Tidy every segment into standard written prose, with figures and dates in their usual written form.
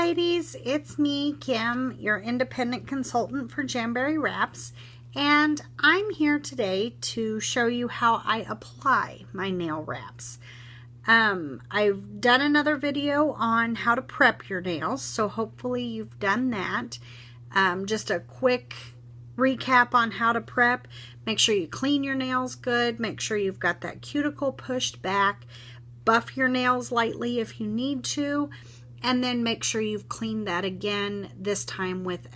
ladies, it's me, Kim, your independent consultant for Jamberry Wraps, and I'm here today to show you how I apply my nail wraps. I've done another video on how to prep your nails, so hopefully you've done that. Just a quick recap on how to prep. Make sure you clean your nails good, make sure you've got that cuticle pushed back, buff your nails lightly if you need to, and then make sure you've cleaned that again, this time with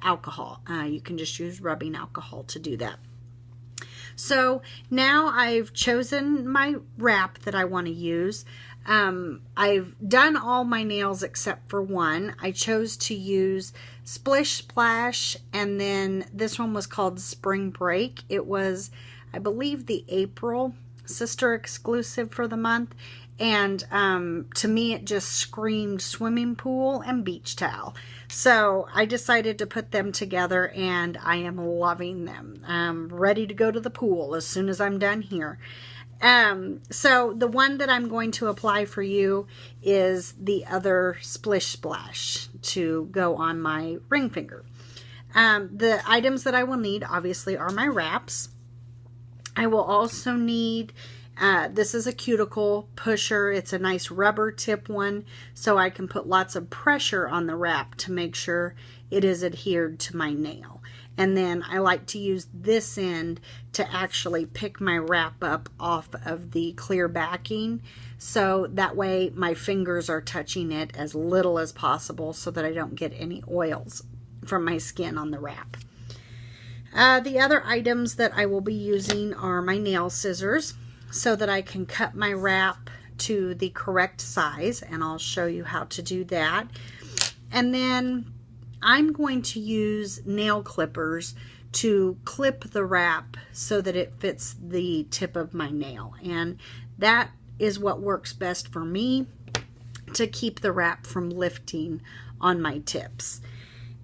alcohol. You can just use rubbing alcohol to do that. So now I've chosen my wrap that I want to use. I've done all my nails except for one. I chose to use Splish Splash, and then this one was called Spring Break. It was, I believe, the April sister exclusive for the month, and to me it just screamed swimming pool and beach towel. So I decided to put them together, and I am loving them. I'm ready to go to the pool as soon as I'm done here. So the one that I'm going to apply for you is the other Splish Splash to go on my ring finger. The items that I will need obviously are my wraps. I will also need, this is a cuticle pusher. It's a nice rubber tip one, so I can put lots of pressure on the wrap to make sure it is adhered to my nail. And then I like to use this end to actually pick my wrap up off of the clear backing, so that way my fingers are touching it as little as possible so that I don't get any oils from my skin on the wrap. The other items that I will be using are my nail scissors so that I can cut my wrap to the correct size, and I'll show you how to do that. And then I'm going to use nail clippers to clip the wrap so that it fits the tip of my nail, and that is what works best for me to keep the wrap from lifting on my tips.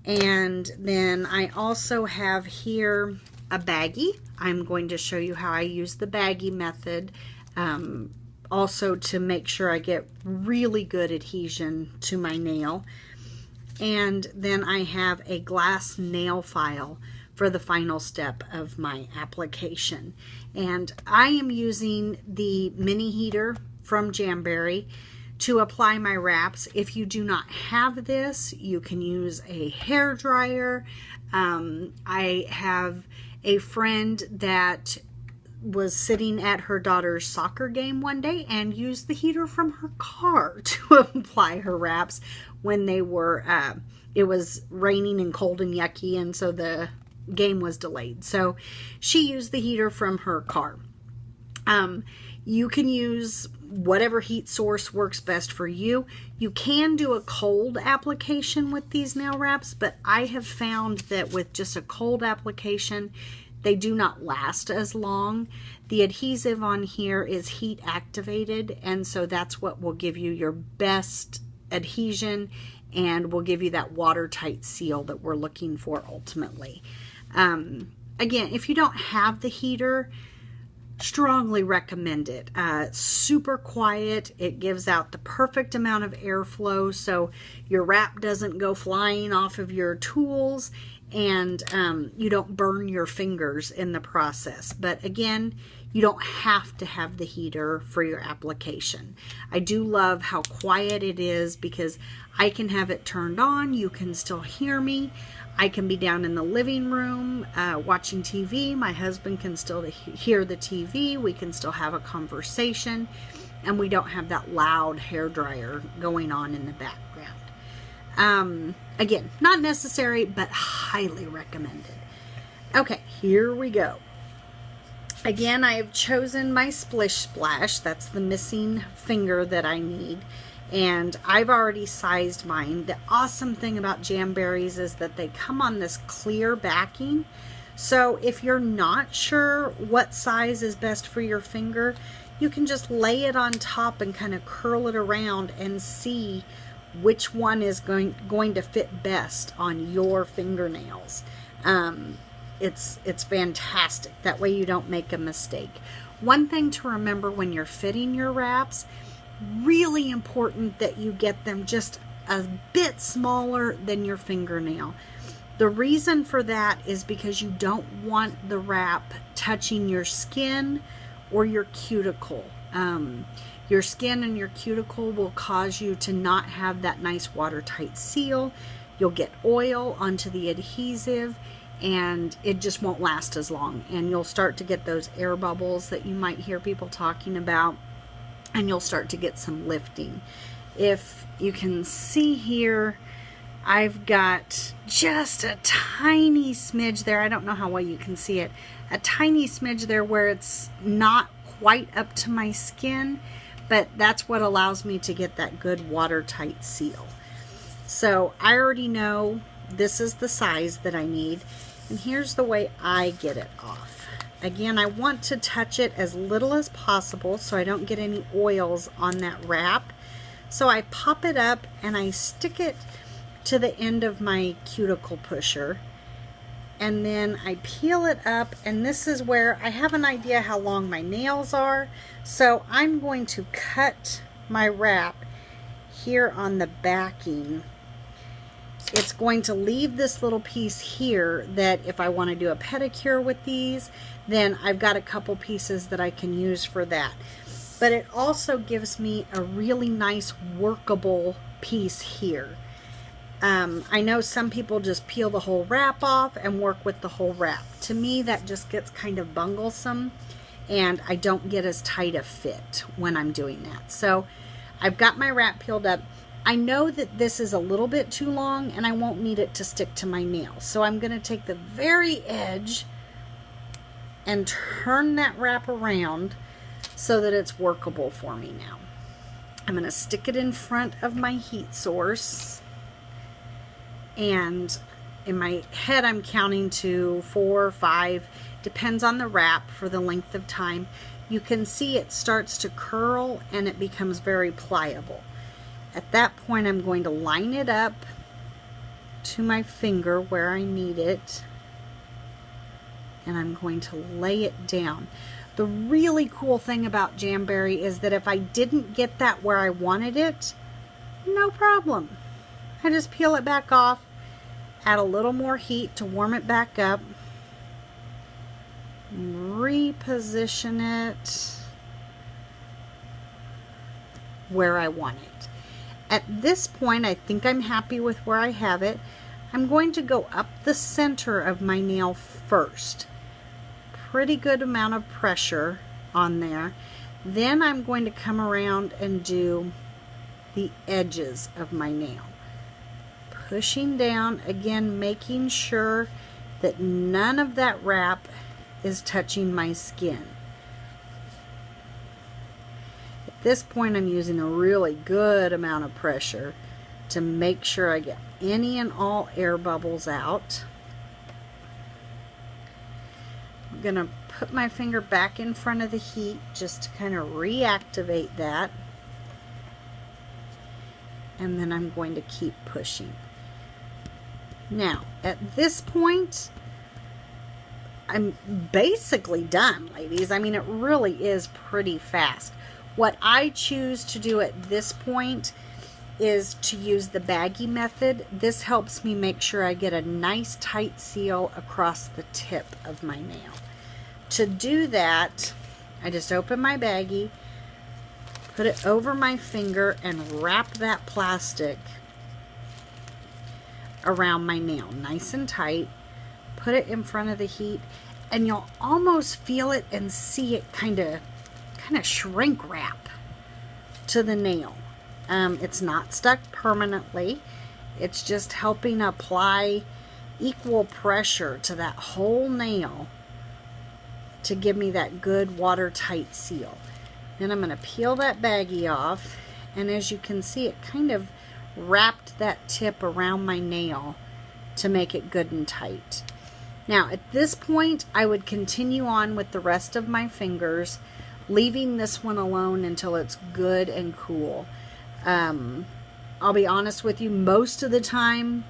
And then I also have here a baggie. I'm going to show you how I use the baggie method, also to make sure I get really good adhesion to my nail. And then I have a glass nail file for the final step of my application. And I am using the mini heater from Jamberry to apply my wraps. If you do not have this, you can use a hair dryer. I have a friend that was sitting at her daughter's soccer game one day and used the heater from her car to apply her wraps when they were, it was raining and cold and yucky, and so the game was delayed. So she used the heater from her car. You can use whatever heat source works best for you. You can do a cold application with these nail wraps, but I have found that with just a cold application, they do not last as long. The adhesive on here is heat activated, and so that's what will give you your best adhesion and will give you that watertight seal that we're looking for ultimately. Again, if you don't have the heater, strongly recommend it. It's super quiet. It gives out the perfect amount of airflow so your wrap doesn't go flying off of your tools, and you don't burn your fingers in the process. But again, you don't have to have the heater for your application. I do love how quiet it is because I can have it turned on. You can still hear me. I can be down in the living room watching TV. My husband can still hear the TV. We can still have a conversation, and we don't have that loud hair dryer going on in the background. Again, not necessary, but highly recommended. Okay, here we go. Again, I have chosen my Splish Splash. That's the missing finger that I need. And I've already sized mine. The awesome thing about Jamberries is that they come on this clear backing. So if you're not sure what size is best for your finger, you can just lay it on top and kind of curl it around and see which one is going to fit best on your fingernails. It's fantastic. That way you don't make a mistake. One thing to remember when you're fitting your wraps, really important that you get them just a bit smaller than your fingernail. The reason for that is because you don't want the wrap touching your skin or your cuticle. Your skin and your cuticle will cause you to not have that nice watertight seal. You'll get oil onto the adhesive and it just won't last as long. And you'll start to get those air bubbles that you might hear people talking about, and you'll start to get some lifting. If you can see here, I've got just a tiny smidge there. I don't know how well you can see it. A tiny smidge there where it's not quite up to my skin, but that's what allows me to get that good watertight seal. So I already know this is the size that I need, and here's the way I get it off. Again, I want to touch it as little as possible so I don't get any oils on that wrap. So I pop it up and I stick it to the end of my cuticle pusher, and then I peel it up, and this is where I have an idea how long my nails are, so I'm going to cut my wrap here on the backing. It's going to leave this little piece here that if I want to do a pedicure with these, then I've got a couple pieces that I can use for that. But it also gives me a really nice workable piece here. I know some people just peel the whole wrap off and work with the whole wrap. To me, that just gets kind of bunglesome, and I don't get as tight a fit when I'm doing that. So I've got my wrap peeled up. I know that this is a little bit too long and I won't need it to stick to my nail. So I'm going to take the very edge and turn that wrap around so that it's workable for me now. I'm going to stick it in front of my heat source. And in my head, I'm counting to 4 or 5, depends on the wrap for the length of time. You can see it starts to curl and it becomes very pliable. At that point, I'm going to line it up to my finger where I need it, and I'm going to lay it down. The really cool thing about Jamberry is that if I didn't get that where I wanted it, no problem. I just peel it back off, add a little more heat to warm it back up, reposition it where I want it. At this point, I think I'm happy with where I have it. I'm going to go up the center of my nail first. Pretty good amount of pressure on there. Then I'm going to come around and do the edges of my nail. Pushing down, again, making sure that none of that wrap is touching my skin. At this point, I'm using a really good amount of pressure to make sure I get any and all air bubbles out. I'm going to put my finger back in front of the heat just to kind of reactivate that. And then I'm going to keep pushing. Now, at this point, I'm basically done, ladies. I mean, it really is pretty fast. What I choose to do at this point is to use the baggy method. This helps me make sure I get a nice tight seal across the tip of my nail. To do that, I just open my baggie, put it over my finger, and wrap that plastic around my nail nice and tight. Put it in front of the heat, and you'll almost feel it and see it kind of shrink wrap to the nail. It's not stuck permanently. It's just helping apply equal pressure to that whole nail to give me that good watertight seal. Then I'm going to peel that baggie off, and as you can see, it kind of wrapped that tip around my nail to make it good and tight. Now at this point, I would continue on with the rest of my fingers, leaving this one alone until it's good and cool. I'll be honest with you, most of the time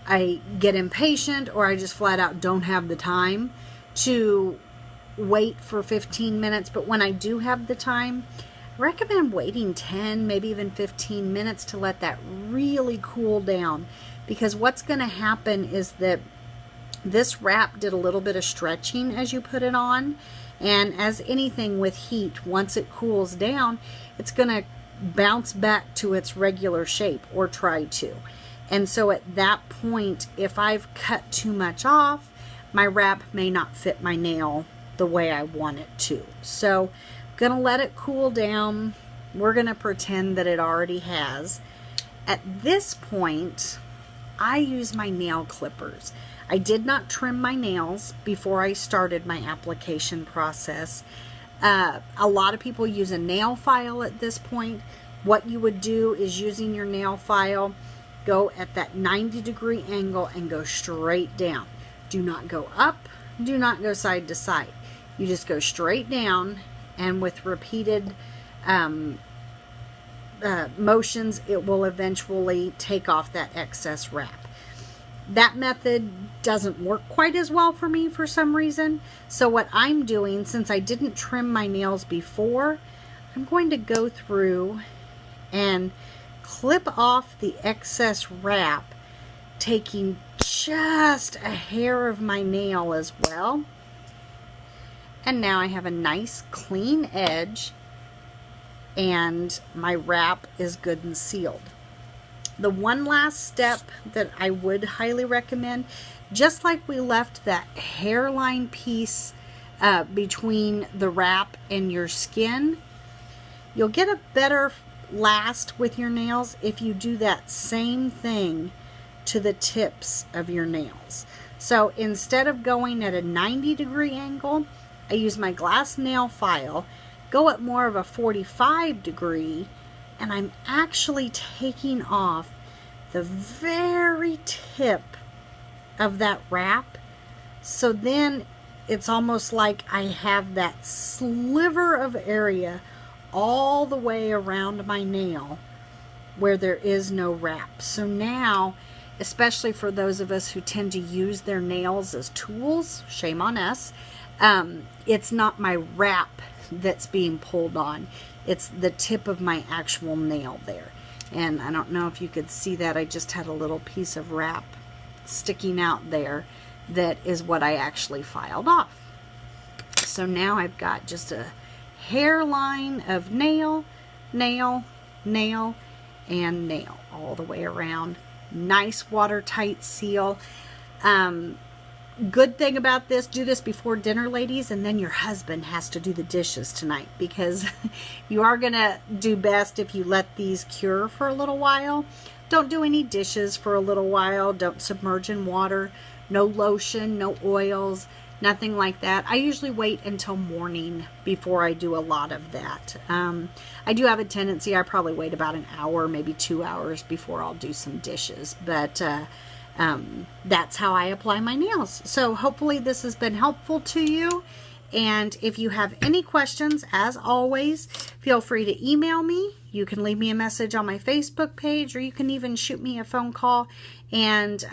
I get impatient, or I just flat out don't have the time to wait for 15 minutes. But when I do have the time, I recommend waiting 10, maybe even 15 minutes to let that really cool down, because what's going to happen is that this wrap did a little bit of stretching as you put it on, and as anything with heat, once it cools down, it's going to bounce back to its regular shape, or try to. And so at that point, if I've cut too much off, my wrap may not fit my nail the way I want it to. So I'm going to let it cool down. We're going to pretend that it already has. At this point, I use my nail clippers. I did not trim my nails before I started my application process. A lot of people use a nail file at this point. What you would do is, using your nail file, go at that 90-degree angle and go straight down. Do not go up, do not go side to side. You just go straight down, and with repeated motions, it will eventually take off that excess wrap. That method doesn't work quite as well for me for some reason. So what I'm doing, since I didn't trim my nails before, I'm going to go through and clip off the excess wrap, taking just a hair of my nail as well. And now I have a nice clean edge, and my wrap is good and sealed. The one last step that I would highly recommend, just like we left that hairline piece between the wrap and your skin, you'll get a better last with your nails if you do that same thing to the tips of your nails. So instead of going at a 90-degree angle, I use my glass nail file, go at more of a 45-degree, and I'm actually taking off the very tip of that wrap. So then it's almost like I have that sliver of area all the way around my nail where there is no wrap. So now, especially for those of us who tend to use their nails as tools, shame on us, it's not my wrap that's being pulled on. It's the tip of my actual nail there. And I don't know if you could see that. I just had a little piece of wrap sticking out there. That is what I actually filed off. So now I've got just a hairline of nail, nail, nail, and nail all the way around. Nice watertight seal. Good thing about this, do this before dinner, ladies, and then your husband has to do the dishes tonight, because you are going to do best if you let these cure for a little while. Don't do any dishes for a little while. Don't submerge in water. No lotion, no oils, nothing like that. I usually wait until morning before I do a lot of that. I do have a tendency, I probably wait about an hour, maybe 2 hours before I'll do some dishes. But that's how I apply my nails. So hopefully this has been helpful to you. And if you have any questions, as always, feel free to email me. You can leave me a message on my Facebook page, or you can even shoot me a phone call, and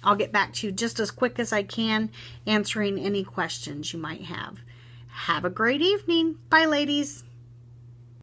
I'll get back to you just as quick as I can, answering any questions you might have. Have a great evening. Bye, ladies.